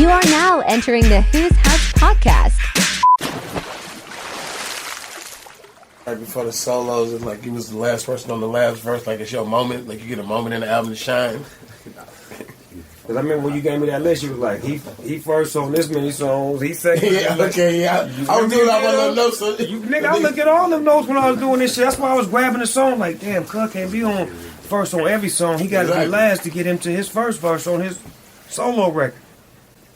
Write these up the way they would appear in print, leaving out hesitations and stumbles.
You are now entering the Whose House podcast. Right before the solos, and like you was the last person on the last verse, like it's your moment, like you get a moment in the album to shine. Cause I remember when you gave me that list, you was like, he first on this many songs, he second. Yeah, okay, yeah. I was doing all my little notes. Nigga, I looked at all them notes when I was doing this shit. That's why I was grabbing the song. Like, damn, Cuz can't be on first on every song. He got to be last to get him to his first verse on his solo record.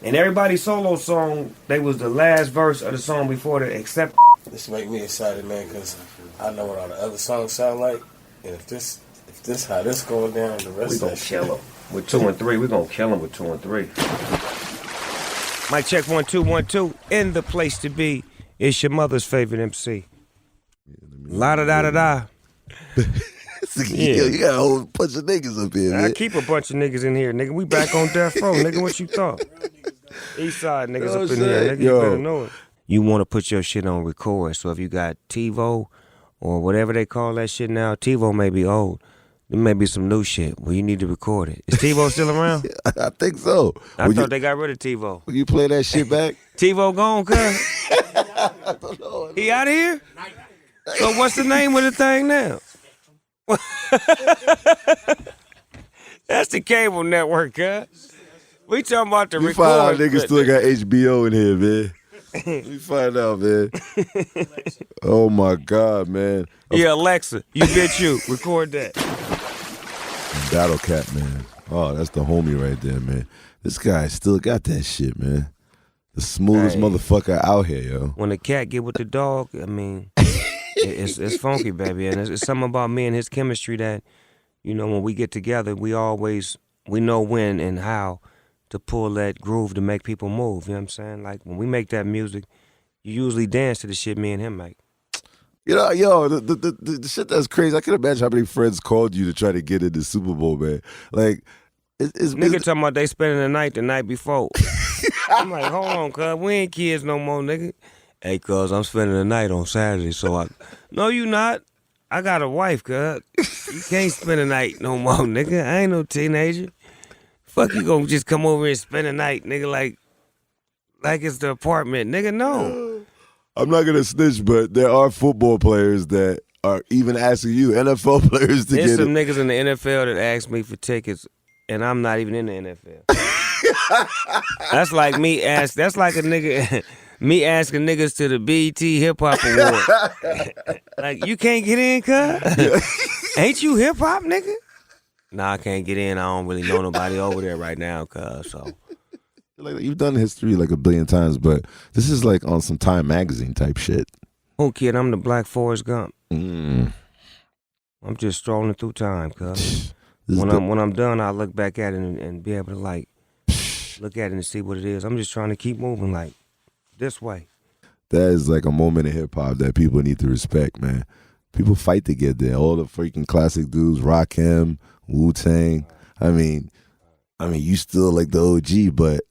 And everybody's solo song, they was the last verse of the song before the except. This make me excited, man, because I know what all the other songs sound like, and if this how this going down, the rest We of gonna that kill shit. him with 2 and 3. We gonna kill him with 2 and 3. Mic check 1 2 1 2. In the place to be. It's your mother's favorite MC. La da da da da. Yeah. You got a whole bunch of niggas up here, man. I keep a bunch of niggas in here, nigga. We back on death row, nigga. What you thought? East side niggas up in here, nigga. You better know it. You want to put your shit on record. So if you got TiVo or whatever they call that shit now, TiVo may be old. There may be some new shit where you need to record it. Is TiVo still around? I think so. I thought they got rid of TiVo. Will you play that shit back? TiVo gone, cuz? I don't know. He out of here? So what's the name of the thing now? That's the cable network, cuz. We talking about the We record. find out niggas still got HBO in here, man. We find out, man. Oh my God, man. Yeah, Alexa, you get you. Record that. Battle Cat, man. Oh, that's the homie right there, man. This guy still got that shit, man. The smoothest motherfucker out here, yo. When the cat get with the dog, I mean, it's funky, baby. And it's something about me and his chemistry that, you know, when we get together, we know when and how to pull that groove to make people move. You know what I'm saying? Like, when we make that music, you usually dance to the shit me and him make. You know, yo, the shit that's crazy. I can imagine how many friends called you to try to get in the Super Bowl, man. Like, Nigga talking about they spending the night before. I'm like, hold on, cuz, we ain't kids no more, nigga. Hey, cuz, I'm spending the night on Saturday, so no, you not. I got a wife, cuz. You can't spend the night no more, nigga. I ain't no teenager. Fuck, you gonna just come over and spend the night, nigga, like it's the apartment, nigga, no. I'm not gonna snitch, but there are football players that are even asking you, NFL players, to There's get some it. niggas in the NFL that ask me for tickets, and I'm not even in the NFL. That's like that's like a nigga, me asking niggas to the BET Hip Hop Award. Like, you can't get in, cuz? Ain't you hip hop, nigga? Nah, I can't get in. I don't really know nobody over there right now, cuz, so. Like, you've done history like a billion times, but this is like on some Time magazine type shit. Oh, kid, I'm the Black Forrest Gump. Mm. I'm just strolling through time, cuz. When I'm done, I'll look back at it and be able to, like, look at it and see what it is. I'm just trying to keep moving, like, this way. That is like a moment in hip hop that people need to respect, man. People fight to get there. All the freaking classic dudes, Rakim, Wu-Tang. I mean, you still like the OG, but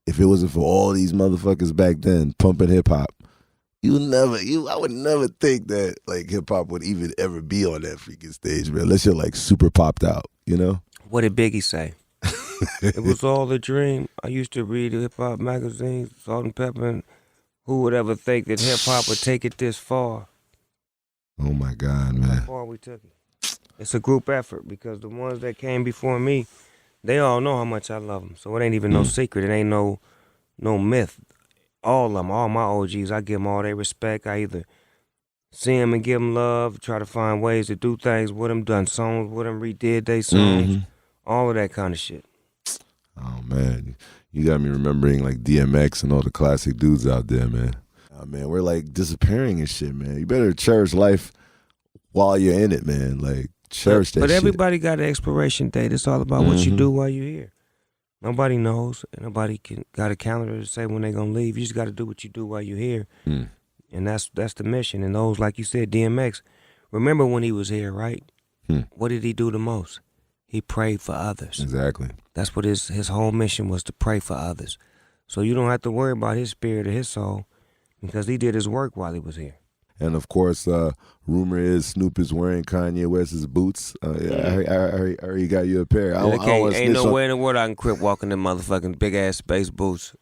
if it wasn't for all these motherfuckers back then pumping hip hop, I would never think that like hip hop would even ever be on that freaking stage, man. Unless you're like super popped out, you know? What did Biggie say? It was all a dream. I used to read hip hop magazines, Salt and Pepper, and who would ever think that hip hop would take it this far? Oh my God, How man. far we took it. It's a group effort because the ones that came before me, they all know how much I love them. So it ain't even no secret. It ain't no myth. All of them, all my OGs, I give them all their respect. I either see them and give them love, try to find ways to do things with them, done songs with them, redid they songs, all of that kind of shit. Oh man, you got me remembering like DMX and all the classic dudes out there, man. Oh man, we're like disappearing and shit, man. You better cherish life while you're in it, man. Like, cherish that shit. But everybody got an expiration date. It's all about what you do while you're here. Nobody knows. Nobody got a calendar to say when they're going to leave. You just got to do what you do while you're here. And that's the mission. And those, like you said, DMX, remember when he was here, right? What did he do the most? He prayed for others. Exactly. That's what his whole mission was, to pray for others. So you don't have to worry about his spirit or his soul because he did his work while he was here. And of course, rumor is Snoop is wearing Kanye West's boots. I heard you got you a pair. Ain't no way in the world I can quit walking them motherfucking big ass space boots.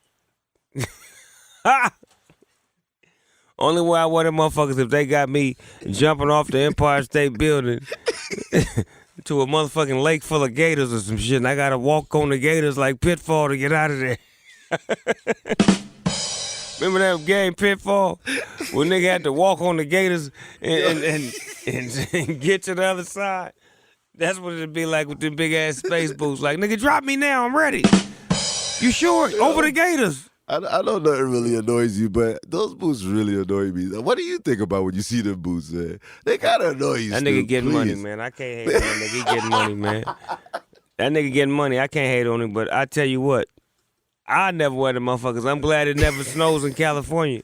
Only way I wear them motherfuckers if they got me jumping off the Empire State Building to a motherfucking lake full of gators or some shit, and I gotta walk on the gators like Pitfall to get out of there. Remember that game Pitfall? When nigga had to walk on the gators and get to the other side? That's what it'd be like with them big ass space boots. Like, nigga, drop me now, I'm ready. You sure? Over the gators. I don't know if it really annoys you, but those boots really annoy me. What do you think about when you see them boots, man? They gotta annoy you. That nigga getting money, man. I can't hate on that nigga. He getting money, man. That nigga getting money. I can't hate on him, but I tell you what, I never wear the motherfuckers. I'm glad it never snows in California.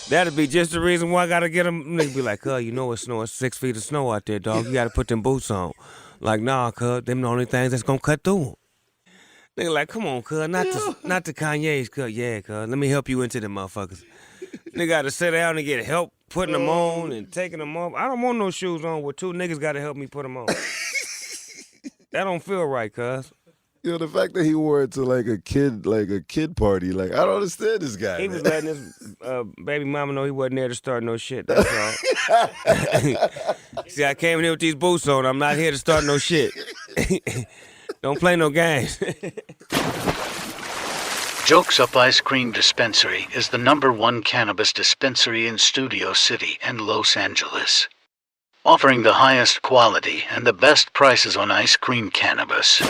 That'd be just the reason why I gotta get them. Nigga be like, you know it's snowing 6 feet of snow out there, dog. You gotta put them boots on. Like, nah, cuz, them the only things that's gonna cut through them. Nigga like, come on, cuz, not the Kanye's, cuz. Yeah, cuz, let me help you into them motherfuckers. Nigga gotta sit down and get help putting them on and taking them off. I don't want no shoes on with two niggas gotta help me put them on. That don't feel right, cuz. Yo, the fact that he wore it to like a kid party, like, I don't understand this guy. He was letting his baby mama know he wasn't there to start no shit. That's all. See, I came in here with these boots on. I'm not here to start no shit. Don't play no games. Jokes Up Ice Cream Dispensary is the #1 cannabis dispensary in Studio City and Los Angeles, offering the highest quality and the best prices on ice cream cannabis.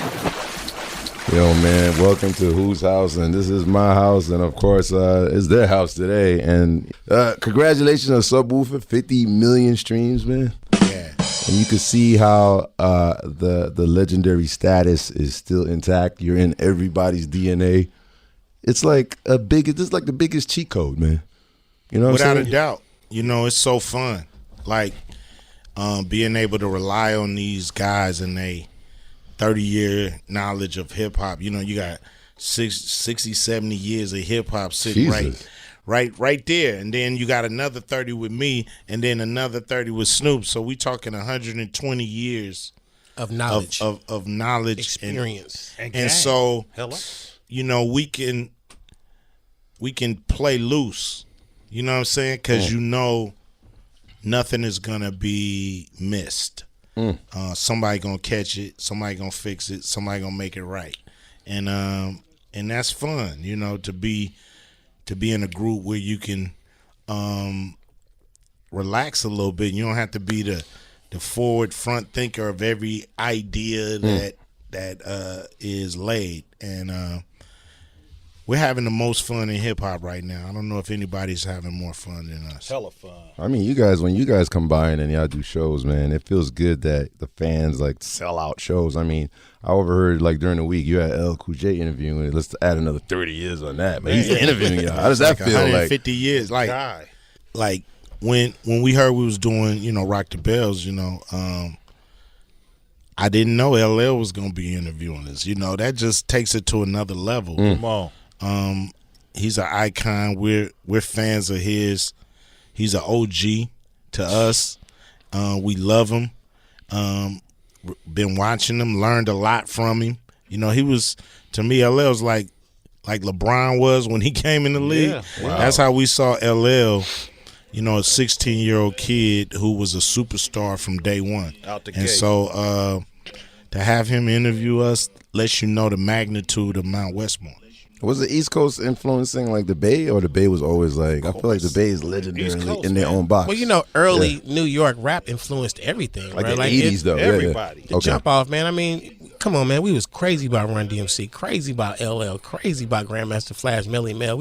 Yo, man, welcome to Whose House, and this is my house, and of course, it's their house today. And congratulations on Subwoofer, 50 million streams, man. Yeah. And you can see how the legendary status is still intact. You're in everybody's DNA. It's like this is like the biggest cheat code, man. You know what I'm saying? Without a doubt. You know, it's so fun. Like being able to rely on these guys and they 30-year knowledge of hip-hop. You know, you got 60, 70 years of hip-hop sitting right there. And then you got another 30 with me and then another 30 with Snoop. So we talking 120 years of knowledge. Of knowledge. Experience. And so, you know, we can play loose. You know what I'm saying? Because you know nothing is going to be missed. Somebody gonna catch it, somebody gonna fix it, somebody gonna make it right, and that's fun, you know, to be in a group where you can relax a little bit. You don't have to be the forward front thinker of every idea that is laid, and we're having the most fun in hip hop right now. I don't know if anybody's having more fun than us. Hella fun. I mean, when you guys combine and y'all do shows, man, it feels good that the fans like sell out shows. I mean, I overheard like during the week you had L Cool J interviewing. Let's add another 30 years on that, man. He's interviewing y'all. How does that feel? 150 years, like when we heard we was doing, you know, Rock the Bells, you know, I didn't know LL was gonna be interviewing us. You know, that just takes it to another level. Come on. He's an icon. We're fans of his. He's an OG to us. We love him. Been watching him, learned a lot from him. You know, he was, to me, LL was like LeBron was when he came in the league. Yeah. Wow. That's how we saw LL, you know, a 16-year-old kid who was a superstar from day one. Out the and gate. So to have him interview us lets you know the magnitude of Mount Westmore. Was the East Coast influencing like the Bay, or the Bay was always like? I feel like the Bay is legendary in their own box. Well, you know, early New York rap influenced everything, like right? the 80s, though. Everybody. Yeah. The jump off, man. I mean, come on, man. We was crazy about Run DMC, crazy about LL, crazy about Grandmaster Flash, Melly Mel.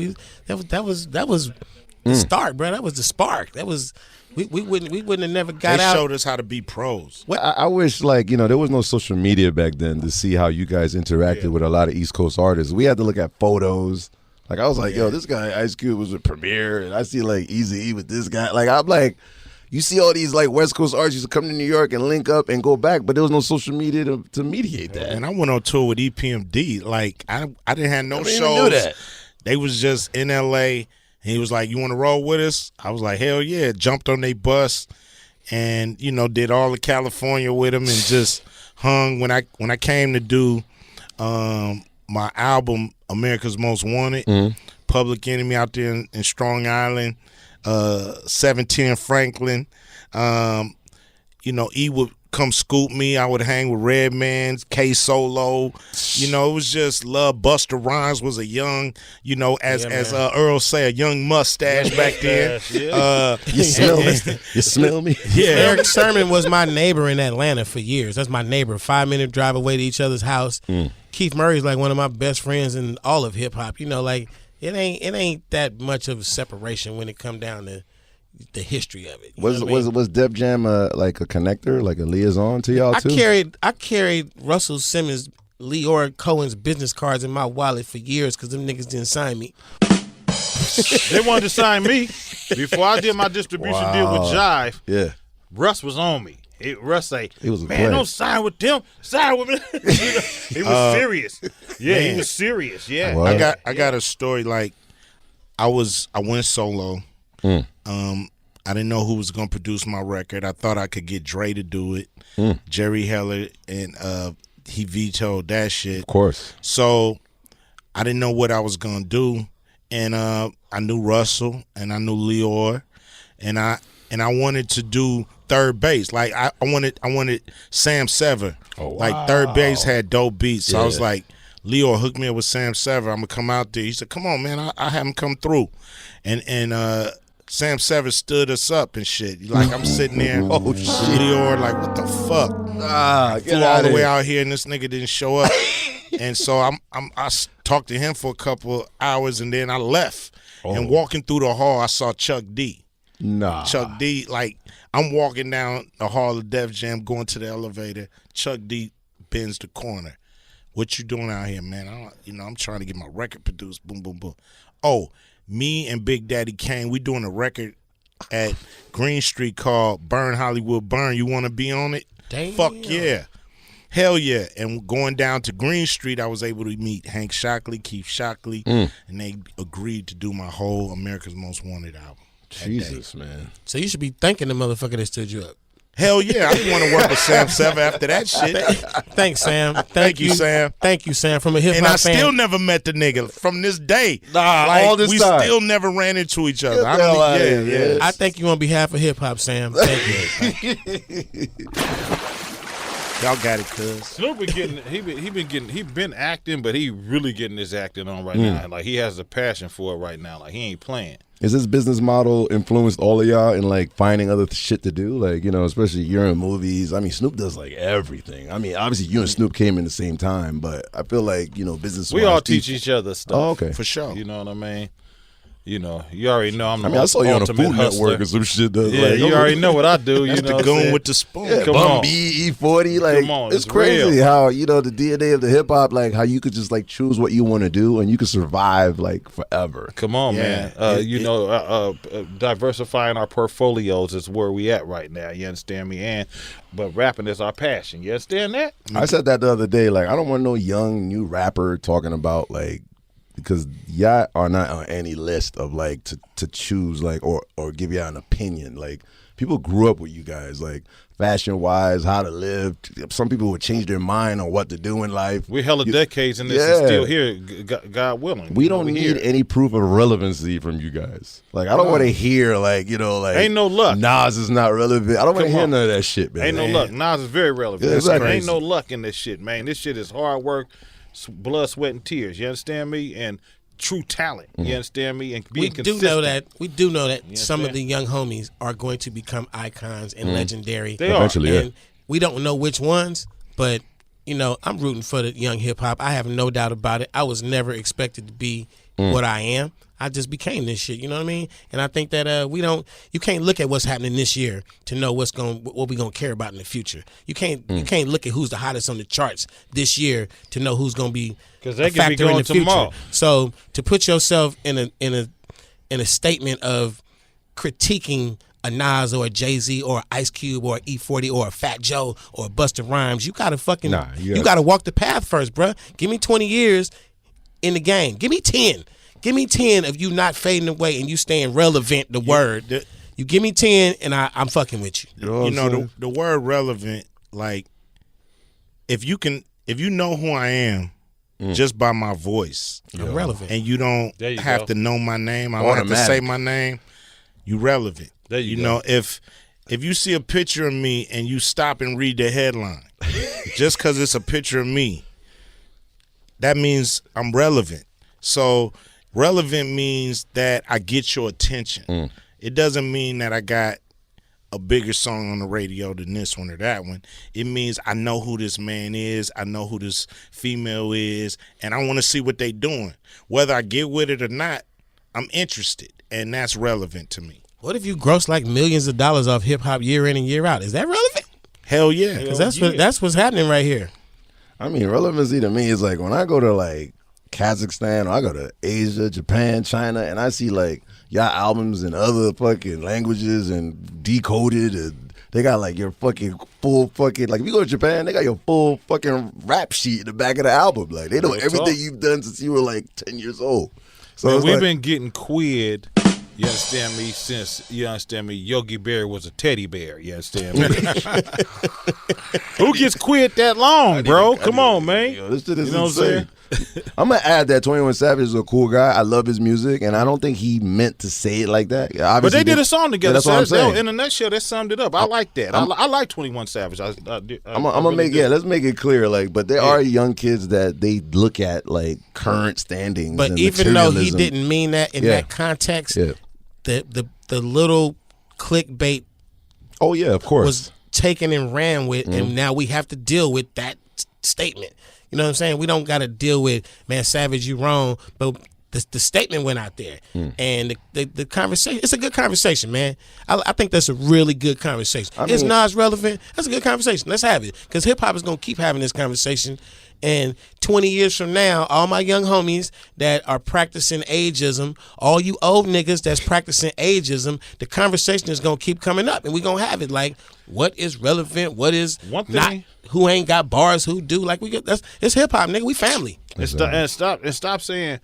That was the start, bro. That was the spark. That was. We wouldn't have never got out. They showed us how to be pros. I wish, like, you know, there was no social media back then to see how you guys interacted with a lot of East Coast artists. We had to look at photos. Like, I was like, yo, this guy, Ice Cube, was with Premier, and I see, like, Eazy-E with this guy. Like, I'm like, you see all these, like, West Coast artists used to come to New York and link up and go back, but there was no social media to mediate that. And I went on tour with EPMD. Like, I didn't have no I didn't shows. even do that. They was just in L.A., And he was like, "You want to roll with us?" I was like, "Hell yeah!" Jumped on their bus, and did all of California with him, and just hung. When I came to do my album, America's Most Wanted, Public Enemy out there in Strong Island, 710 Franklin. E would come scoop me. I would hang with Redman, K Solo. It was just love. Busta Rhymes was a young, as Earl say, a young mustache back then. You smell me? You smell me? Yeah. Eric Sermon was my neighbor in Atlanta for years. That's my neighbor. 5-minute drive away to each other's house. Keith Murray's like one of my best friends in all of hip hop. It ain't that much of a separation when it come down to the history of it. Was Def Jam like a connector, like a liaison to y'all too? I carried Russell Simmons, Leora Cohen's business cards in my wallet for years because them niggas didn't sign me. They wanted to sign me before I did my distribution deal with Jive. Yeah, Russ was on me. Russ say, was a "Man, player. don't sign with them. Sign with me." He was serious. Yeah, he was serious. Yeah, What? I got a story. Like I went solo. I didn't know who was gonna produce my record. I thought I could get Dre to do it. Jerry Heller, and he vetoed that shit. of course. So I didn't know what I was gonna do, and I knew Russell and I knew Leor, and I wanted to do third base. Like I wanted Sam Sever. Oh, wow. Like third base had dope beats. So I was Yeah. like, Leor, hook me up with Sam Sever. I'm gonna come out there. He said, "Come on, man, I have him come through," and Sam Sever stood us up and shit. Like I'm sitting there, Oh, shit. Leor, like what the fuck? Flew all the way out here, and this nigga didn't show up. And so I talked to him for a couple hours, and then I left. And walking through the hall, I saw Chuck D. Nah. Chuck D, like I'm walking down the hall of Def Jam, going to the elevator. Chuck D bends the corner. "What you doing out here, man?" I'm trying to get my record produced. Boom, boom, boom. Oh, me and Big Daddy Kane, we doing a record at Green Street called Burn Hollywood Burn. You want to be on it? Damn. Fuck yeah. Hell yeah. And going down to Green Street, I was able to meet Hank Shockley, Keith Shockley, and they agreed to do my whole America's Most Wanted album. that day. Jesus, man. So you should be thanking the motherfucker that stood you up. Hell yeah, I didn't want to work with Sam Sever after that shit. Thanks, Sam. Thank you, Sam. Thank you, Sam. From a hip And hop I fan. still never met the nigga from this day. Nah, like, all this we time. still never ran into each other. Get the hell outta here, man. I thank you on behalf of hip hop, Sam. Thank you. Y'all got it, cuz. Snoop been getting he been acting, but he really getting his acting on right now. Like he has a passion for it right now. Like he ain't playing. Is this business model influenced all of y'all in like finding other shit to do? Like, you know, especially you're in movies. I mean, Snoop does like everything. I mean, obviously you and Snoop came in the same time, but I feel like, you know, business. We all teach each other stuff. Oh, okay. For sure. You know what I mean? You know, you already know I'm the I mean, I saw you on a ultimate Food hustler. Network or some shit. That, Yeah, like, you already know what I do. You That's know the what I'm goon saying? with the spoon. Yeah, Come Bun on. B, E40, like Come on, it's it's crazy real. how, you know, the DNA of the hip hop, like how you could just like choose what you want to do and you could survive like forever. Come on, Yeah. man. Diversifying our portfolios is where we at right now. You understand me? But rapping is our passion. You understand that? I said that the other day, like I don't want no young new rapper talking about like, because y'all are not on any list of like to choose like or give y'all an opinion. Like people grew up with you guys, like fashion wise, how to live. Some people would change their mind on what to do in life. We hella decades in this and still here, God willing. We don't need any proof of relevancy from you guys. Like I don't want to hear like, you know, like Ain't no luck. Nas is not relevant. I don't want to Come hear on. none of that shit, man. Ain't no luck. Nas is very relevant. Yeah, exactly. Ain't no luck in this shit, man. This shit is hard work, blood, sweat, and tears. You understand me? And true talent. You understand me? And being consistent. We do know that You some of understand? the young homies are going to become icons and legendary. They are. Eventually, And we don't know which ones, but you know, I'm rooting for the young hip hop. I have no doubt about it. I was never expected to be what I am. I just became this shit, you know what I mean? And I think that you can't look at what's happening this year to know what we gonna care about in the future. You can't look at who's the hottest on the charts this year to know who's gonna be 'Cause a they could be factor in going the future. tomorrow. So to put yourself in a statement of critiquing a Nas or a Jay-Z or Ice Cube or E40 or a Fat Joe or a Busta Rhymes, you gotta fucking Nah, you gotta walk the path first, bruh. Give me 20 years in the game. Give me 10. Give me 10 of you not fading away and you staying relevant. The word. You give me 10 and I'm fucking with you. You know the word relevant. Like, if you know who I am just by my voice, I'm relevant, and you don't have to know my name. I don't have to say my name. You relevant. There you go. know if you see a picture of me and you stop and read the headline, just because it's a picture of me, that means I'm relevant. So relevant means that I get your attention. It doesn't mean that I got a bigger song on the radio than this one or that one. It means I know who this man is, I know who this female is, and I want to see what they doing. Whether I get with it or not, I'm interested, and that's relevant to me. What if you gross like millions of dollars off hip hop year in and year out? Is that relevant? Hell yeah. Because that's what's happening right here. I mean, relevancy to me is like when I go to like Kazakhstan or I go to Asia, Japan, China, and I see like y'all albums in other fucking languages and decoded, and they got like your fucking full fucking, like if you go to Japan, they got your full fucking rap sheet in the back of the album. Like they know everything you've done since you were like 10 years old. So man, we've been getting quid. You understand me? Since Yogi Bear was a teddy bear. You understand me? Who gets quit that long, bro? Come on, man. Yo, this shit is insane. I'm gonna add that 21 Savage is a cool guy. I love his music, and I don't think he meant to say it like that. But they did a song together. Yeah, that's what I'm saying. In a nutshell, that summed it up. I like that. I like 21 Savage. I'm gonna make let's make it clear. Like, but there are young kids that they look at like current standings. But and even though he didn't mean that in that context, the little clickbait. Oh yeah, of course. Was taken and ran with, and now we have to deal with that statement. You know what I'm saying? We don't got to deal with, man, Savage, you wrong. But the statement went out there. And the conversation, it's a good conversation, man. I think that's a really good conversation. Is Nas relevant? That's a good conversation. Let's have it. Because hip-hop is going to keep having this conversation. And 20 years from now, all my young homies that are practicing ageism, all you old niggas that's practicing ageism, the conversation is going to keep coming up. And we're going to have it like, what is relevant? What is not? Who ain't got bars? Who do? Like, it's hip-hop, nigga. We family. And stop saying,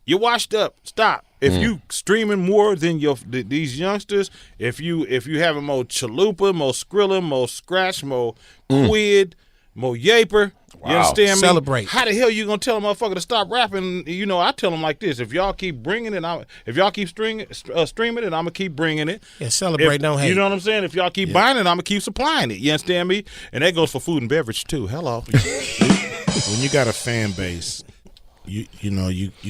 you're washed up. Stop. If you streaming more than these youngsters, if you having more Chalupa, more Skrilla, more Scratch, more Quid, more Yaper, you understand me? Celebrate. How the hell you gonna tell a motherfucker to stop rapping? You know, I tell them like this: if y'all keep bringing it, if y'all keep streaming it, I'm gonna keep bringing it. Yeah, celebrate, don't hate. You know what I'm saying? If y'all keep buying it, I'm gonna keep supplying it. You understand me? And that goes for food and beverage too. Hello. When you got a fan base, you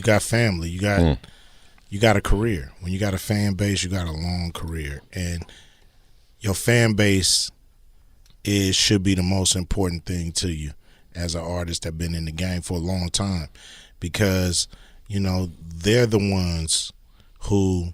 got family, you got a career. When you got a fan base, you got a long career, and your fan base should be the most important thing to you as an artist that been in the game for a long time, because they're the ones who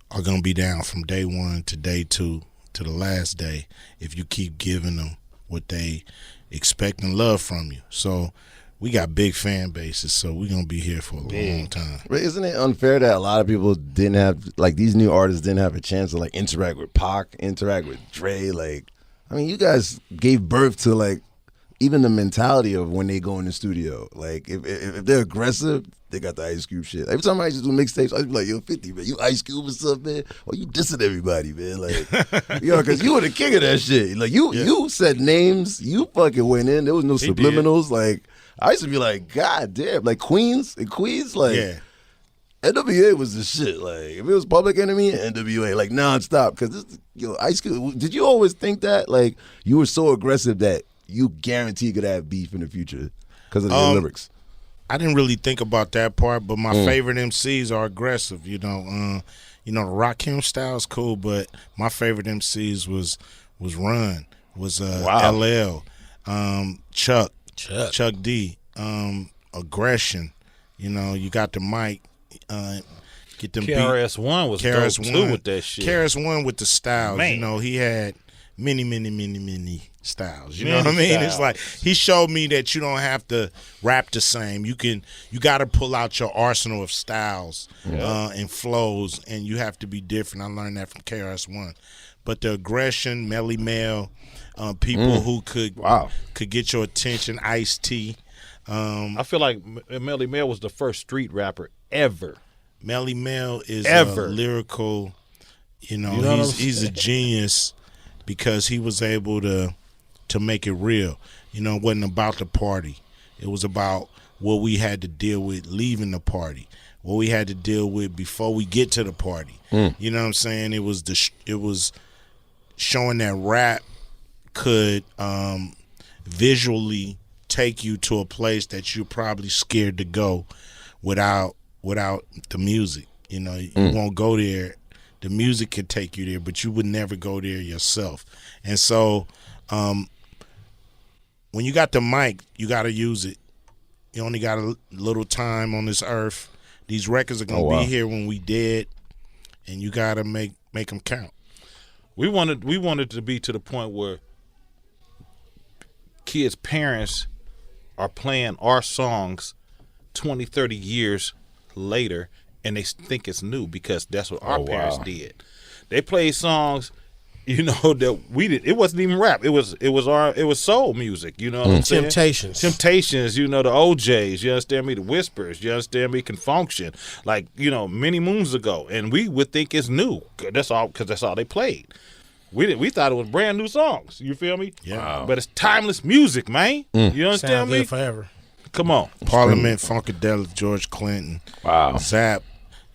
are going to be down from day one to day two to the last day if you keep giving them what they expect and love from you. So we got big fan bases, so we're going to be here for a long time. But isn't it unfair that a lot of people didn't have, like, these new artists didn't have a chance to like interact with Pac, interact with Dre? Like, I mean, you guys gave birth to like even the mentality of when they go in the studio. Like, if they're aggressive, they got the Ice Cube shit. Every time I used to do mixtapes, I was like, yo, 50, man, you Ice Cube or something, man? Or you dissing everybody, man. Like, because you were the king of that shit. Like, you said names, you fucking went in. There was no subliminals. Like, I used to be like, God damn. Like, Queens, like, NWA was the shit. Like, if it was Public Enemy, NWA, like, nonstop. Because, Ice Cube, did you always think that? Like, you were so aggressive that you guarantee could have beef in the future because of your lyrics? I didn't really think about that part, but my favorite MCs are aggressive. The Rakim style is cool, but my favorite MCs was Run, was LL, Chuck D, aggression. You got the mic. Get them KRS-One was dope too with that shit. KRS-One with the styles. Man. He had many styles. You know what I mean? It's like he showed me that you don't have to rap the same. You got to pull out your arsenal of styles and flows, and you have to be different. I learned that from KRS-One. But the aggression, Melly Mel, people who could get your attention, Ice-T, I feel like Melly Mel was the first street rapper ever. Melly Mel is Ever. lyrical. You know, know what I'm he's a genius because he was able to make it real. You know, it wasn't about the party. It was about what we had to deal with leaving the party, what we had to deal with before we get to the party. You know what I'm saying? It was showing that rap could visually take you to a place that you're probably scared to go without the music. You know, you won't go there. The music could take you there, but you would never go there yourself. And so when you got the mic, you got to use it. You only got a little time on this earth. These records are going to be here when we dead, and you got to make them count. We wanted to be to the point where kids' parents are playing our songs 20, 30 years later, and they think it's new because that's what our parents did. They played songs, you know, that we did. It wasn't even rap. It was soul music. You know what I'm saying? Temptations. You know, the OJs. You understand me? The Whispers. You understand me? Confunction. Like, you know, many moons ago, and we would think it's new. That's all because that's all they played. We thought it was brand new songs. You feel me? Yeah. Wow. But it's timeless music, man. You understand Sound me? good forever. Come on. Parliament, Funkadelic, George Clinton, Wow. Zapp,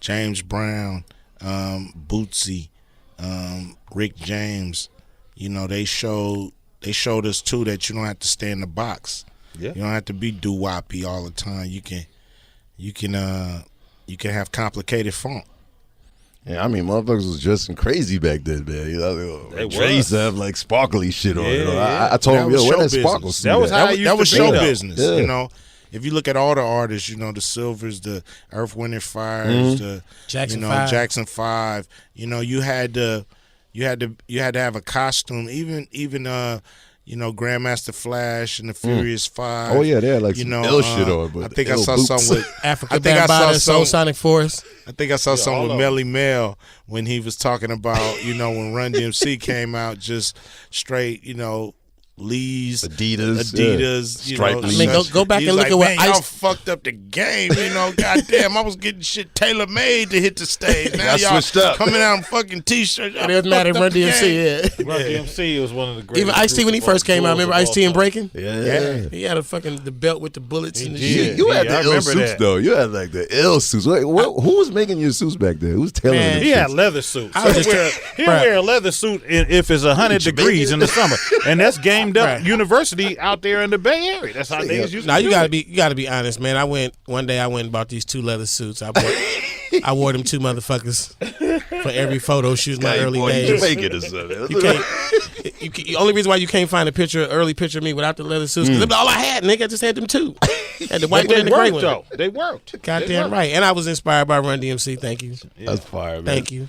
James Brown, Bootsy, Rick James. You know, they showed us too that you don't have to stay in the box. Yeah. You don't have to be doo-woppy all the time. You can have complicated funk. Yeah, I mean, motherfuckers was dressing crazy back then, man. You know, They Dre used to have like sparkly shit on. You know, Yeah. I told That him, was yo, where show that sparkle business. suit That was at? how it used That was to be, show though. business. Yeah. You know, if you look at all the artists, you know, the Silvers, the Earth, Wind and Fires, the Jackson you know, 5. Jackson 5. You know, you had to have a costume. Even you know, Grandmaster Flash and the Furious Five. Oh yeah, they had like you some know, ill shit on. But I think I ill saw boots. something with Africa I think I saw Bambaataa, Soul some. Sonic Force. I think I saw something all with of Melly Mel when he was talking about, you know, when Run DMC came out, just straight, you know, Lee's, Adidas, you Striped know. Lees. I mean, go back He's and look like, at what man, y'all Ice. fucked up the game, you know. Goddamn, I was getting shit tailor made to hit the stage. Now Y'all y'all switched up. coming out in fucking t-shirts. It doesn't matter. Run DMC. Yeah. Run DMC was one of the greatest. Even Ice T when he groups of first came out. Remember bulls Ice T of and all Breaking? Yeah. He had the belt with the bullets He and the did. shit. You had Yeah, I the ill remember suits that. though. You had like the ill suits. Wait, who was making your suits back then? Who's tailoring Man, them He had shits? leather suits. I was He'll just wear a leather suit if it's 100 degrees in the summer, and that's gamed up Right. university out there in the Bay Area. That's how niggas used to Now do you it. gotta be honest, man. One day I went and bought these 2 leather suits. I wore them 2 motherfuckers for every photo shoot my early days. Jamaican or something. You can't. The only reason why you can't find early picture of me without the leather suits, because all I had, nigga. I just had them 2. Had the white But one and they the gray worked, one. though. They worked. They Goddamn worked. right. And I was inspired by Run DMC. Thank you. That's fire, man. Thank you.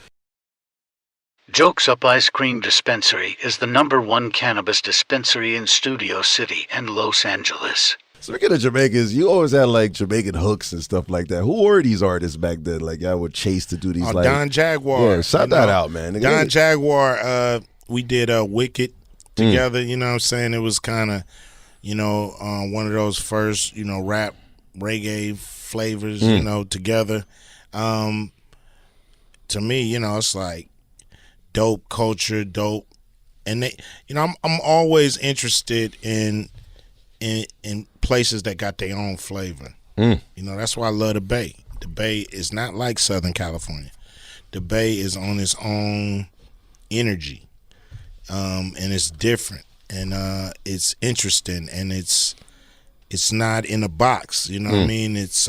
Jokes Up Ice Cream Dispensary is the #1 cannabis dispensary in Studio City and Los Angeles. Speaking of Jamaicans, you always had like Jamaican hooks and stuff like that. Who were these artists back then? Like y'all would chase to do these like Don Jaguar. Yeah, shout that out, man. Don Jaguar, we did Wicked together, you know what I'm saying? It was kind of, you know, one of those first, you know, rap, reggae flavors, you know, together. To me, you know, it's like dope culture, dope. And they, you know, I'm always interested in places that got their own flavor. You know, that's why I love the Bay. The Bay is not like Southern California. The Bay is on its own energy, and it's different, and it's interesting, and it's not in a box. You know what I mean? It's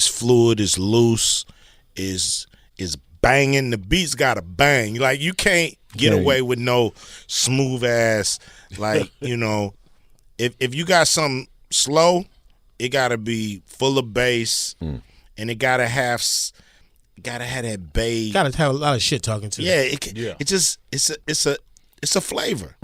fluid, it's loose, is banging. The beats gotta bang. Like you can't get away with no smooth ass. Like you know, if you got something slow, it gotta be full of bass, and it gotta have that bass. Gotta have a lot of shit talking to. Yeah, it's a flavor,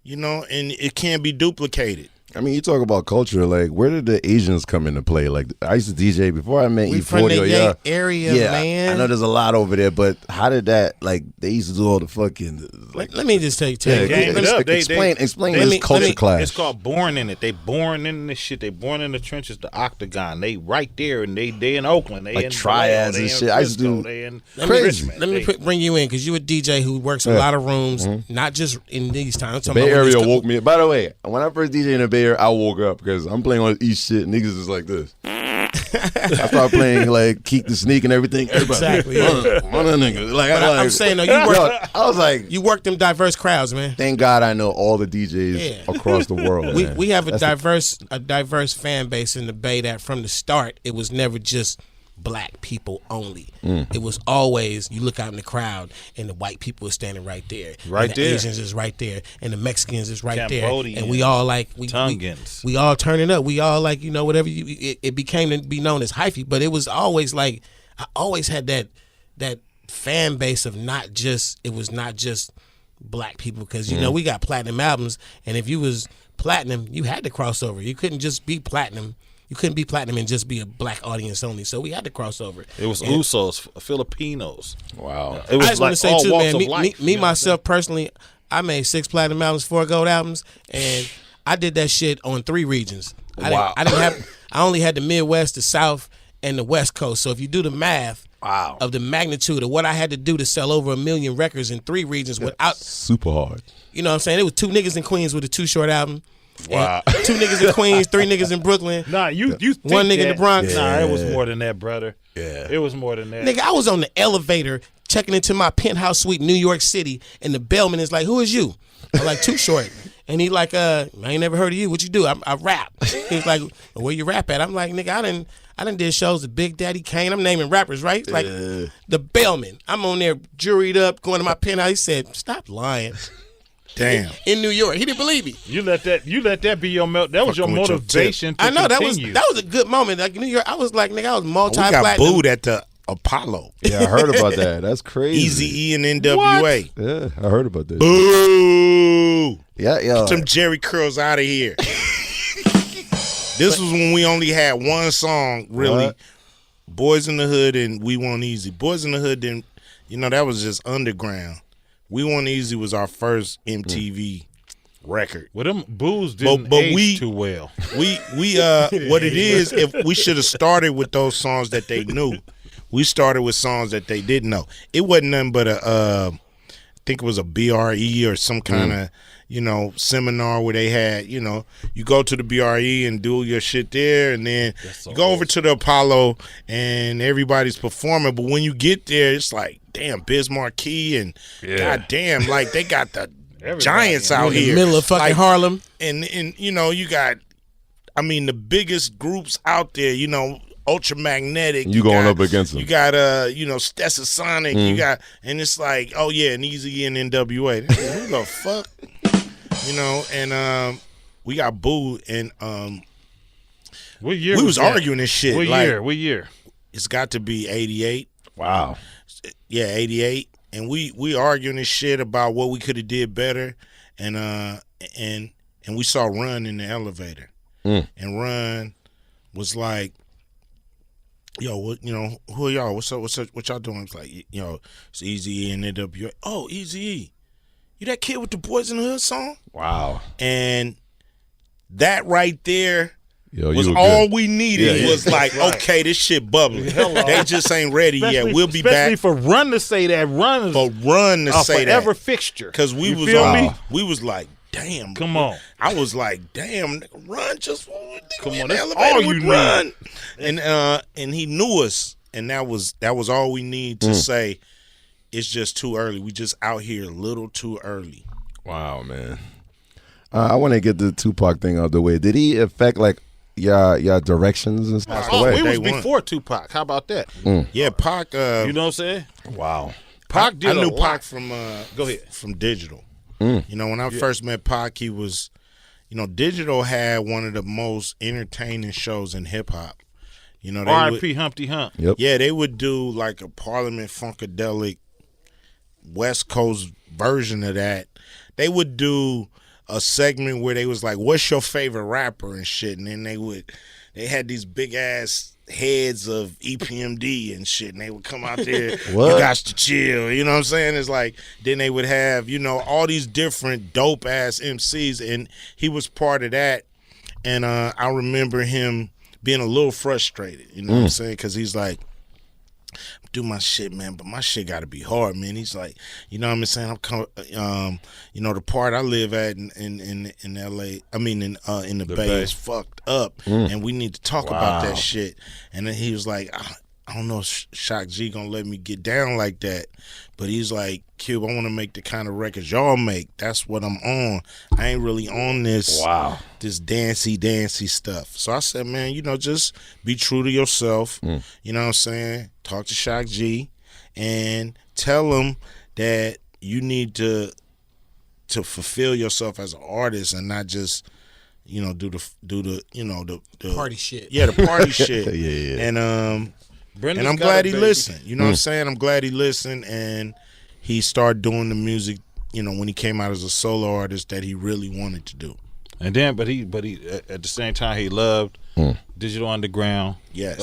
you know, and it can't be duplicated. I mean, you talk about culture. Like, where did the Asians come into play? Like, I used to DJ before I met We E40. from the yeah, area, yeah. man. I know there's a lot over there, but how did that? Like, they used to do all the fucking. Like, Let me just tell you. Game it up. Explain they- this culture clash. It's called born in it. They born in this shit. They born in the trenches, the octagon. They right there, and they in Oakland. They Like in triads Vallejo, and they shit. in I used to do Frisco, they in crazy. Richmond. Let me bring you in because you a DJ who works a lot of rooms, not just in these times. I'm talking Bay about when Area these woke me up. By the way, when I first DJ in the Bay Area, I woke up because I'm playing on East shit. Niggas is like this. I started playing like Keek the Sneak and everything. Everybody, Exactly, yeah. one of the niggas. Like, I'm saying though, you work. Yo, I was like, You work them diverse crowds, man. thank God I know all the DJs Yeah. across the world. man. We have a That's diverse fan base in the Bay that from the start it was never just black people only. It was always you look out in the crowd and the white people are standing right there, Right and the there. Asians is right there, and the Mexicans is right there, Cambodians, and we all like Tongans. we all turning up. We all like whatever it became to be known as hyphy, but it was always like I always had that fan base of not just black people because we got platinum albums, and if you was platinum, you had to cross over. You couldn't just be platinum. You couldn't be platinum and just be a black audience only. So we had to cross over. It was Usos, Filipinos. wow. It was I just like want to say all too, walks man. of Me life, you know what I'm myself personally, I made 6 platinum albums, 4 gold albums, and I did that shit on 3 regions. Wow. I only had the Midwest, the South, and the West Coast. So if you do the math Wow. of the magnitude of what I had to do to sell over 1 million records in 3 regions without, Super hard. you know what I'm saying? It was 2 niggas in Queens with a Too Short album. Wow. And 2 niggas in Queens, 3 niggas in Brooklyn. Nah, you think One nigga in the that- Bronx. Nah, it was more than that, brother. Yeah. It was more than that. Nigga, I was on the elevator checking into my penthouse suite in New York City, and the bellman is like, "Who is you?" I'm like, "Too Short." And he like, I ain't never heard of you. What you do? I rap. He's like, "Where you rap at?" I'm like, "Nigga, I done did shows with Big Daddy Kane." I'm naming rappers, right? Like the bellman. I'm on there juried up, going to my penthouse. He said, "Stop lying." Damn. In New York, he didn't believe me. You let that be your that was your Fucking with your motivation to I know continue. that was a good moment. Like New York, I was like, nigga, I was We multi-platinum. got booed at the Apollo. Yeah, I heard about that. That's crazy. Easy E and NWA. Yeah, I heard about that. Boo! Yeah, yeah. Get them Jerry curls out of here. This was when we only had one song, really. What? Boys in the Hood and We Want Easy. Boys in the Hood didn't, that was just underground. We Want Easy was our first MTV record. Well, them booze didn't But age we- too well. We what it is, if we should have started with those songs that they knew. We started with songs that they didn't know. It wasn't nothing but I think it was a BRE or some kind of, seminar where they had, you go to the BRE and do your shit there, and then you go over to the Apollo and everybody's performing. But when you get there, it's like, damn, Biz Marquee and goddamn, like they got the giants out in the here. middle of fucking Like, Harlem. and you got, the biggest groups out there, Ultramagnetic. You going up against them. You got Stetsasonic. You got, and it's like, oh yeah, and Easy and NWA. Who the fuck? And we got booed, and What year? we was that? arguing this shit. What like, year? What year? It's got to be 88. Wow. Yeah, 88. And we arguing this shit about what we could have did better, and we saw Run in the elevator, and Run was like, yo, what, who are y'all? What's up? What y'all doing? It's like, it's Eazy and NWA. Oh, Eazy, you that kid with the Boys in the Hood song? Wow. And that right there Yo, was you were all good. we needed. Yeah, Was like, okay, this shit bubbling. They just ain't ready yet. We'll be especially back. for Run to say that. Run is For Run to a say forever that. fixture. Because we You was feel on, me? we was like, damn. Come on. I was like, damn, Run just Come on, the that's elevator all you with need. Run. And he knew us, and that was all we need to say. It's just too early. We just out here a little too early. Wow, man. I want to get the Tupac thing out of the way. Did he affect like your directions and stuff? Oh, we Day was one. before Tupac. How about that? Yeah, Pac. You know what I'm saying? Wow. Pac did I knew a lot. Pac from Go ahead. from Digital. When I first met Pac, he was, Digital had one of the most entertaining shows in hip hop. They R.I.P. Humpty Hump. Yep. Yeah, they would do like a Parliament Funkadelic West Coast version of that. They would do a segment where they was like, "What's your favorite rapper?" and shit, and then they had these big ass heads of EPMD and shit, and they would come out there, you got to chill, you know what I'm saying? It's like, then they would have, all these different dope ass MCs, and he was part of that. And I remember him being a little frustrated, you know what I'm saying? Because he's like, do my shit, man, but my shit got to be hard, man. He's like, you know what I'm saying? The part I live at in LA, I mean in the Bay is fucked up, and we need to talk about that shit. And then he was like, I don't know if Shock G gonna let me get down like that, but he's like, Cube, I want to make the kind of records y'all make. That's what I'm on. I ain't really on this dancey stuff. So I said, man, just be true to yourself. You know what I'm saying? Talk to Shock G and tell him that you need to fulfill yourself as an artist and not just do the party shit. Yeah, the party shit. Yeah. And I'm glad he listened. You know what I'm saying? I'm glad he listened and he started doing the music, when he came out as a solo artist that he really wanted to do. And then, but he at the same time he loved Digital Underground. Yes.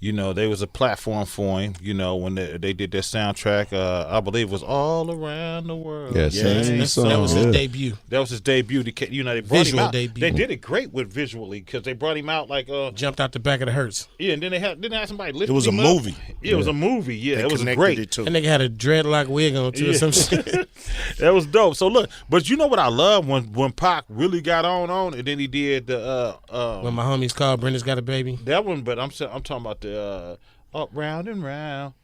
There was a platform for him. When they did their soundtrack, I believe it was All Around the World. That was his debut. That was his debut. They brought Visual him out. debut. They did it great with visually because they brought him out like jumped out the back of the Hertz. Yeah, and then didn't have somebody lift him. It was a movie. Yeah, it was a movie. Yeah, they it was connected great. It too. And nigga had a dreadlock wig on too or some shit. That was dope. So look, but you know what I love when Pac really got on, and then he did the when my homies called Brenda's Got a Baby. That one, but I'm talking about the Up Round and Round.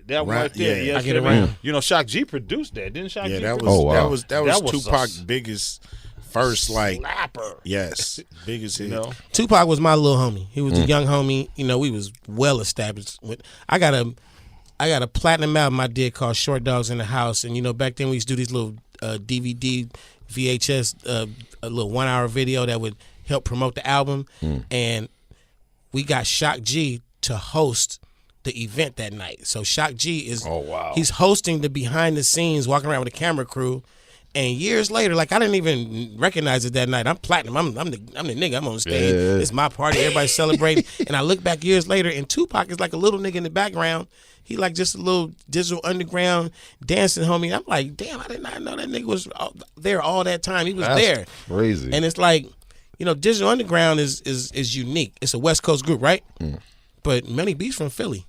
That one right there. Yeah, I get it right. Shock G produced that, didn't Shock G? That produce was Tupac's biggest first slapper. Yes, biggest hit. Tupac was my little homie. He was a young homie. We was well established. I got a platinum album I did called Short Dogs in the House, and back then we used to do these little DVD, VHS, a little 1 hour video that would help promote the album, and we got Shock G to host the event that night. So Shock G is he's hosting the behind the scenes, walking around with a camera crew. And years later, like I didn't even recognize it that night. I'm platinum. I'm the nigga. I'm on stage. Yeah. It's my party. Everybody's celebrating. And I look back years later, and Tupac is like a little nigga in the background. He like just a little Digital Underground dancing homie. I'm like, damn, I did not know that nigga was there all that time. He was there. Crazy. And it's like, Digital Underground is unique. It's a West Coast group, right? But Melly B's from Philly.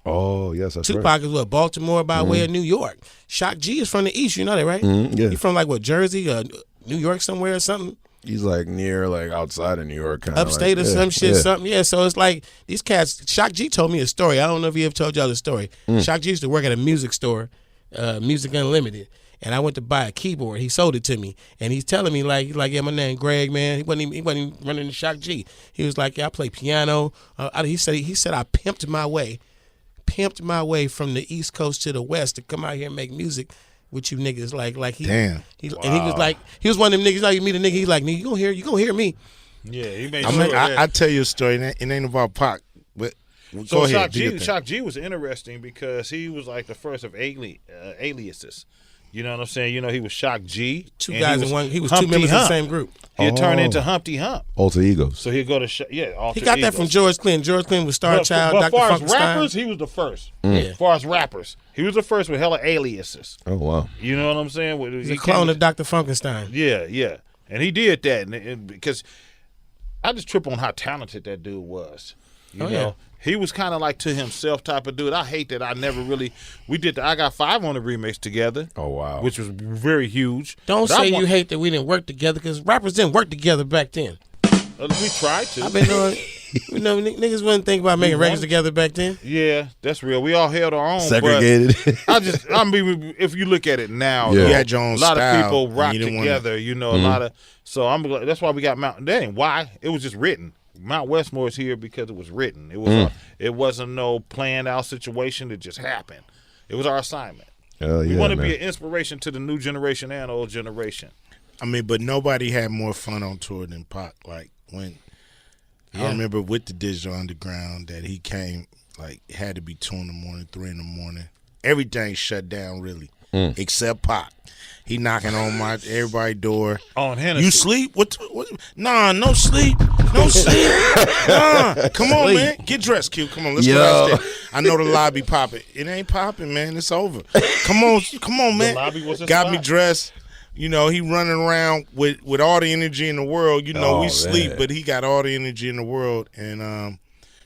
Oh, yes, that's Tupac right. is Baltimore by way of New York. Shock G is from the East, you know that, right? Yeah. He from Jersey, New York somewhere or something? He's near, outside of New York, kind of upstate or some shit, something. Yeah, so it's like these cats. Shock G told me a story. I don't know if he ever told y'all the story. Shock G used to work at a music store, Music Unlimited. And I went to buy a keyboard. He sold it to me, and he's telling me yeah, my name Greg, man. He wasn't even running the Shock G. He was like, yeah, I play piano. He said I pimped my way from the East Coast to the West to come out here and make music with you niggas. Damn. And he was like, he was one of them niggas. Like you meet a nigga, he's like, nigga, you gonna hear me. Yeah, he made sure. I tell you a story. It ain't about Pac, but So go ahead. Shock G was interesting because he was like the first of aliases. You know what I'm saying? He was Shock G. Two guys in one. He was Humpty two members of the Hump. same group. He'd turn into Humpty Hump. Alter egos. So he'd go to He got that from George Clinton. George Clinton was Star Child, But Dr. far as Funkenstein. rappers, he was the first. Yeah. As far as rappers, he was the first with hella aliases. Oh, wow. You know what I'm saying? He's a clone of Dr. Funkenstein. Yeah. And he did that and because I just trip on how talented that dude was. You know? Yeah. He was kind of like to himself type of dude. I hate that I never really. We did the I Got Five on the remix together. Oh, wow. Which was very huge. Don't say you hate that we didn't work together because rappers didn't work together back then. We tried to. I've been doing. Niggas wouldn't think about making records together back then. Yeah, that's real. We all held our own. Segregated. But I mean, if you look at it now, Yeah. though, You had your own a lot style, of people and rock you didn't together. A lot of. So I'm glad. That's why we got Mount. That ain't why. It was just written. Mount Westmore is here because it was written. It was. It wasn't no planned out situation. It just happened. It was our assignment. Hell yeah, we want to man. be an inspiration to the new generation and old generation. I mean, but nobody had more fun on tour than Pac. I remember with the Digital Underground that he came, it had to be 2 in the morning, 3 in the morning. Everything shut down, really. except Pac. He knocking on everybody's door. On Hennessy. You sleep? What? Nah, no sleep. No sleep. Nah, come on, man. Get dressed, Q. Come on, let's go downstairs. I know the lobby popping. It ain't popping, man. It's over. Come on, man. The lobby was a Got spot. me dressed. You know, he running around with all the energy in the world. You know, we sleep, but he got all the energy in the world. And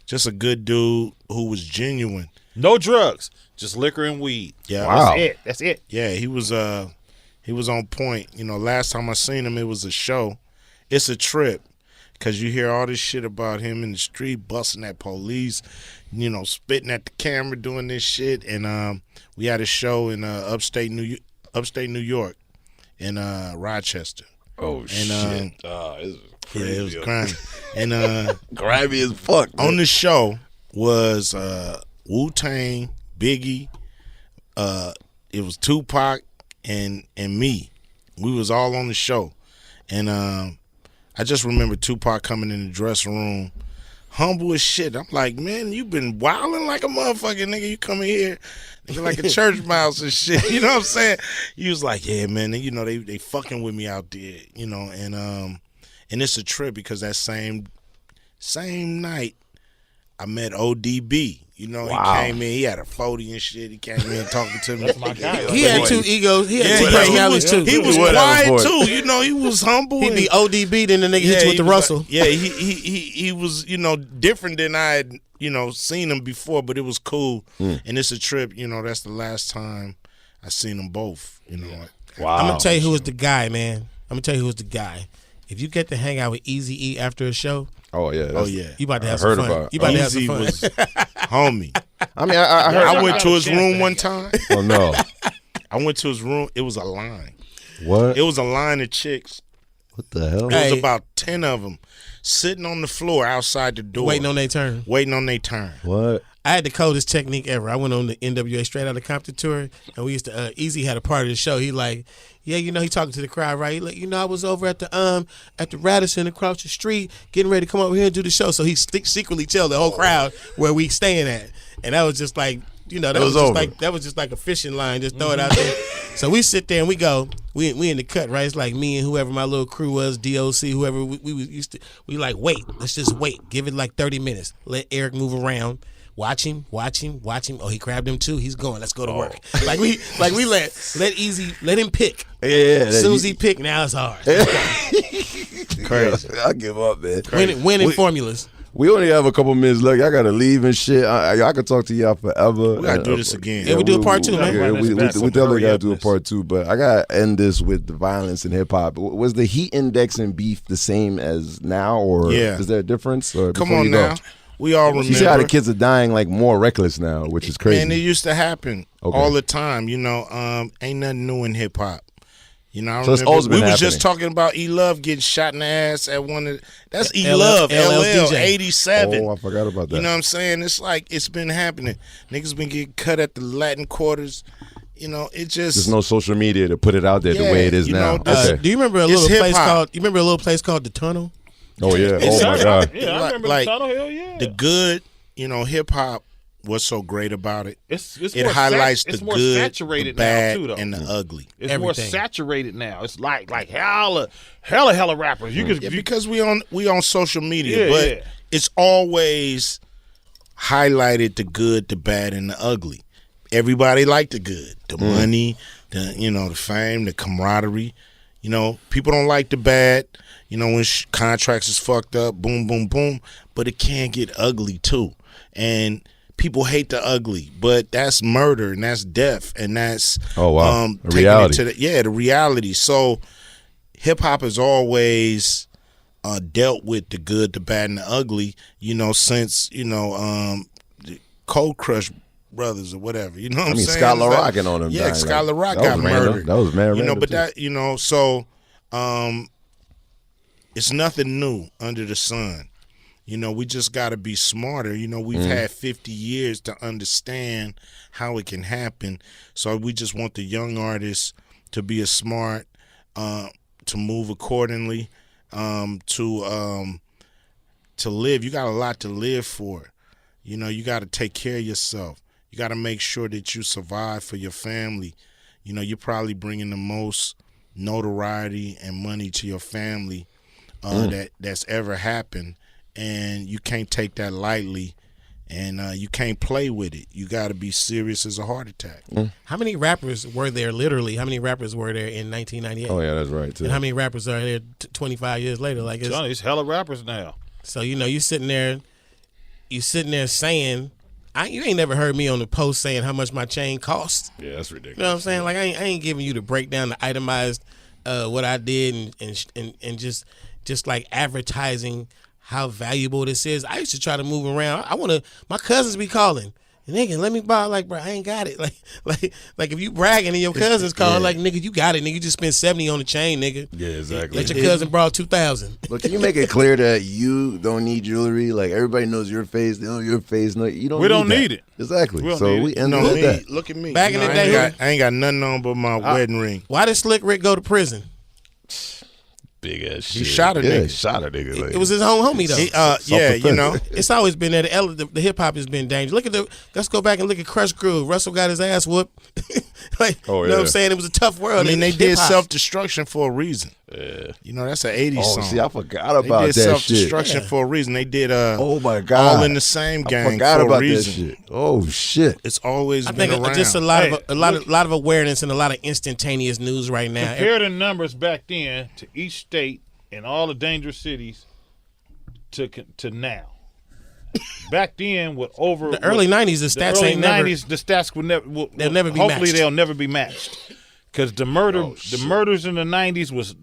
just a good dude who was genuine. No drugs, just liquor and weed. Yeah, Wow. That's it. Yeah, he was on point. You know, last time I seen him, it was a show. It's a trip because you hear all this shit about him in the street, busting at police, you know, spitting at the camera, doing this shit. And we had a show in upstate New York, in Rochester. Oh And, shit! It's Yeah, it was grimy. And grimy as fuck. Man. on the show was Wu-Tang, Biggie. It was Tupac and me. We was all on the show. And I just remember Tupac coming in the dressing room, humble as shit. I'm like, man, you been wilding like a motherfucker, nigga. You come in here, nigga, like a church mouse and shit. You know what I'm saying? He was like, yeah, man. And, you know, they fucking with me out there, you know. And it's a trip because that same night, I met ODB. You know, Wow. he came in, he had a 40 and shit. He came in talking to me. That's my guy. He had two egos. He had two he personalities was, too. he was Whatever quiet for it. too. You know, he was humble. He'd be ODB, then the nigga hit you with he the was Russell. like- yeah, he was, you know, different than I had, you know, seen him before, but it was cool. And it's a trip, you know, that's the last time I seen them both, you know. Wow. I'm gonna tell you who was the guy, man. I'm gonna tell you who was the guy. If you get to hang out with Eazy-E after a show, Oh yeah. Oh that's- yeah. you about to I have heard some fun. about it. You about to have some Easy fun. was homie. I mean, I heard. I went to his room one time. Oh no. I went to his room. It was a line. What? It was a line of chicks. What the hell? It Hey. was about 10 of them sitting on the floor outside the door. Waiting on their turn. Waiting on their turn. What? I had the coldest technique ever. I went on the NWA Straight Outta Compton tour, and we used to. Easy had a part of the show. He like, yeah, you know, he talking to the crowd, right? He like, you know, I was over at the Radisson across the street, getting ready to come over here and do the show. So he secretly tell the whole crowd where we staying at, and that was just like, you know, that was just like a fishing line. Just throw it out there. So we sit there and we go. We in the cut, right? It's like me and whoever my little crew was, DOC, whoever we used to. We like wait. Let's just wait. Give it like 30 minutes. Let Eric move around. Watch him. Oh, he grabbed him too. He's going. Let's go to work. Like we let Easy let him pick. Yeah. As soon as he picked, now it's ours. Crazy. I give up, man. Winning formulas. We only have a couple minutes left. I gotta leave and shit. I could talk to y'all forever. We gotta do this again. Yeah, we do a part two, man. Yeah, we That's some definitely gotta do a hurry-upness. part two. But I gotta end this with the violence in hip hop. Was the heat index in beef the same as now, or Yeah. is there a difference? Or Come before on you go? now. We all remember. You see how the kids are dying like more reckless now, which is crazy. Man, it used to happen Okay. all the time. You know, ain't nothing new in hip hop. You know, I So it's remember always been we was just happening. talking about E Love getting shot in the ass at one of that's E LL Love LL LL 87. Oh, I forgot about that. You know what I'm saying? It's like it's been happening. Niggas been getting cut at the Latin quarters. You know, it just There's no social media to put it out there the Yeah, way it is you now. know, that's- Okay. Do you remember a It's little place hip-hop. called? You remember a little place called the Tunnel? Oh yeah. It's Oh my god. Yeah, I remember Like, the tunnel. Hell yeah. the good. You know, hip hop. What's so great about it? It's It more highlights it's the more good, the saturated bad, now too, though. and the ugly. It's Everything. more saturated now. It's like hella rappers. You can Yeah, because we on social media, Yeah, but yeah. it's always highlighted the good, the bad, and the ugly. Everybody like the good, the money, the fame, the camaraderie. You know, people don't like the bad. You know, when contracts is fucked up, boom, boom, boom. But it can get ugly too, and people hate the ugly. But that's murder, and that's death, and that's Oh, wow. A taking reality. it to the reality. So hip hop has always dealt with the good, the bad, and the ugly. You know, since the Cold Crush Brothers or whatever. You know what I'm saying? Scott It's like- LaRock on him. Yeah, dying, Scott like, LaRock that got was random. murdered. That was mad random, but too. that so it's nothing new under the sun. You know, we just got to be smarter. You know, we've had 50 years to understand how it can happen. So we just want the young artists to be as smart, to move accordingly, to live. You got a lot to live for. You know, you got to take care of yourself. You got to make sure that you survive for your family. you know, you're probably bringing the most notoriety and money to your family that's ever happened, and you can't take that lightly, and you can't play with it. You got to be serious as a heart attack. How many rappers were there? Literally, how many rappers were there in 1998? Oh yeah, that's right too. And how many rappers are there 25 years later? Like, Johnny's hella rappers now. so you know, you sitting there saying, you ain't never heard me on the post saying how much my chain costs. Yeah, that's ridiculous. You know what I'm saying? Like, I ain't giving you the breakdown, the itemized what I did, and just like advertising how valuable this is. I used to try to move around. My cousins be calling. Nigga, let me buy. Like, bro, I ain't got it. Like if you bragging and your cousins call, like, nigga, you got it. Nigga, you just spent 70 on the chain, nigga. Yeah, exactly. Let your cousin borrow 2,000. But can you make it clear that you don't need jewelry? Like, everybody knows your face. They know your face. No, you don't. We don't that. need it. Exactly. We don't So need we it. end No, with me, that. look at me. Back in the day, I ain't got nothing on but my wedding ring. Why did Slick Rick go to prison? Big ass shit. He shot a Yeah, nigga. Shot a nigga. Like, It was his own homie though. Yeah, you know. It's always been there. The hip hop has been dangerous. Let's go back and look at Crush Groove. Russell got his ass whooped. Like, Oh, you know what I'm yeah. saying? It was a tough world. I mean, they did Hip-hop. self-destruction for a reason. yeah. You know, that's an 80s Oh, song. see, I forgot about they that did shit. self-destruction for a reason. They did Oh my god! All in the Same I Gang forgot for about a reason. that shit. Oh shit! It's always I been think around. just a lot of awareness and a lot of instantaneous news right now. Compare the numbers back then to each state and all the dangerous cities to now. Back then, with over The early 90s, the stats ain't never. the stats would never. They'll never be hopefully, matched. they'll never be matched. Because the murders in the 90s was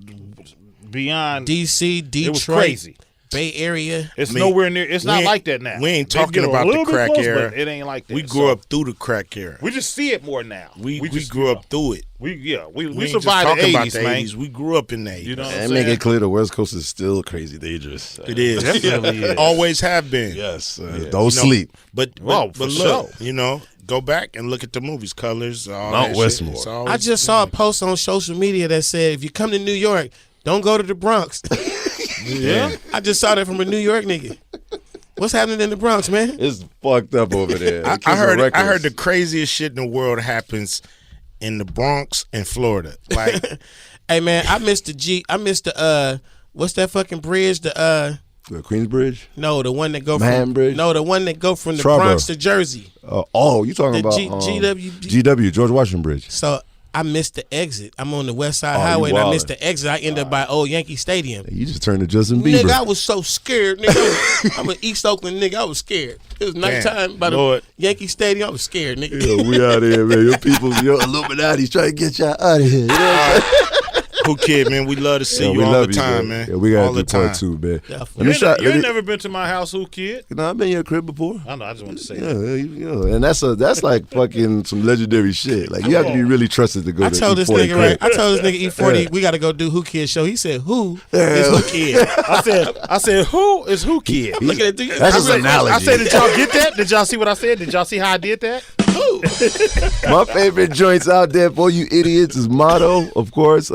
beyond DC, Detroit, It was crazy. Bay Area. It's I mean, nowhere near. It's we not ain't- like that now. we ain't They talking get a about the little bit crack close, era. but it ain't like that. We grew So, up through the crack era. We just see it more now. We just, grew up through it. We We ain't just survived talking the about 80s, the man. 80s. We grew up in the 80s. You know what I'm And saying? make it clear, the West Coast is still crazy dangerous. It is. Definitely is. Always have been. Yes. Don't sleep. But Well, for look, sure. you know, go back and look at the movies, Colors, all Mount that Westmore. shit. It's always I just saw a post on social media that said, if you come to New York, don't go to the Bronx. Yeah. I just saw that from a New York nigga. What's happening in the Bronx, man? It's fucked up over there. I Kids are heard reckless. the craziest shit in the world happens in the Bronx and Florida. Like Hey, man, I missed the what's that fucking bridge? The Queensbridge. No, the one that go Manhattan from Bridge? No, the one that go from the Strawboro. Bronx to Jersey. You talking The about GW George Washington Bridge? So I missed the exit. I'm on the West Side Oh, you Highway and I wildin'. missed the exit. I ended up by Old Yankee Stadium. You just turned to Justin Bieber. Nigga, I was so scared. Nigga, I'm an East Oakland nigga. I was scared. It was nighttime by the Lord. Yankee Stadium. I was scared, nigga. Yo, we out here, man. Your people, your Illuminati's trying to get y'all out of here. You know what I'm saying? Who Kid, man? We love to see Yo, you we all love the you, time, man. Yeah, we got all to the do part time. 2, man. Definitely. You ain't never been to my house, who kid? You know, I've been in your crib before. I know. I just want to say Yeah, that. you know, and that's like fucking some legendary shit. Like you have to be really trusted to go I to told this E40 nigga right. crib. I told this nigga E40 we got to go do Who Kid show. He said, "Who is Who Kid?" I said, who is who kid? Looking at the That's just an analogy. I said, did y'all get that? Did y'all see what I said? Did y'all see how I did that? My favorite joints out there for you idiots is Motto, of course.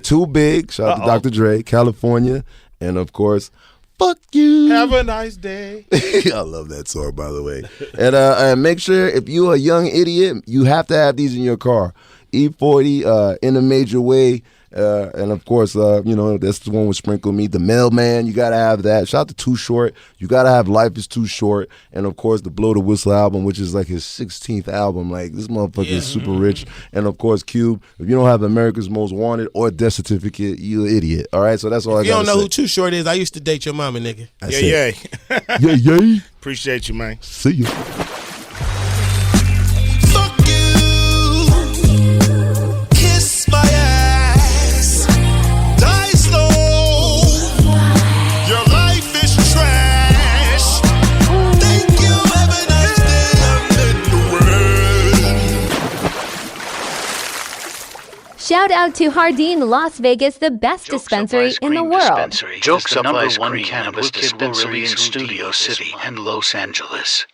Too Big. Shout out to Dr. Dre, California, and of course, Fuck You. Have a nice day. I love that song, by the way. And make sure if you're a young idiot, you have to have these in your car. E40 in a major way. And of course, you know, that's the one with Sprinkle Me. The Mailman, you gotta have that. Shout out to Too Short. You gotta have Life Is Too Short. And of course, the Blow the Whistle album, which is like his 16th album. Like, this motherfucker is super rich. And of course, Cube. If you don't have America's Most Wanted or Death Certificate, you an idiot. All right, so that's all I If you gotta don't know say. who Too Short is, I used to date your mama, nigga. That's Yeah, it. Yeah. Appreciate you, man. See you. Fuck you. Kiss my ass. Die slow. Your life is trash. Thank you. Have a nice day. I'm in the world. Shout out to Hardin, Las Vegas, the best dispensary in the world. Jokes Up Ice Cream, number one cannabis dispensary in Studio City and Los Angeles.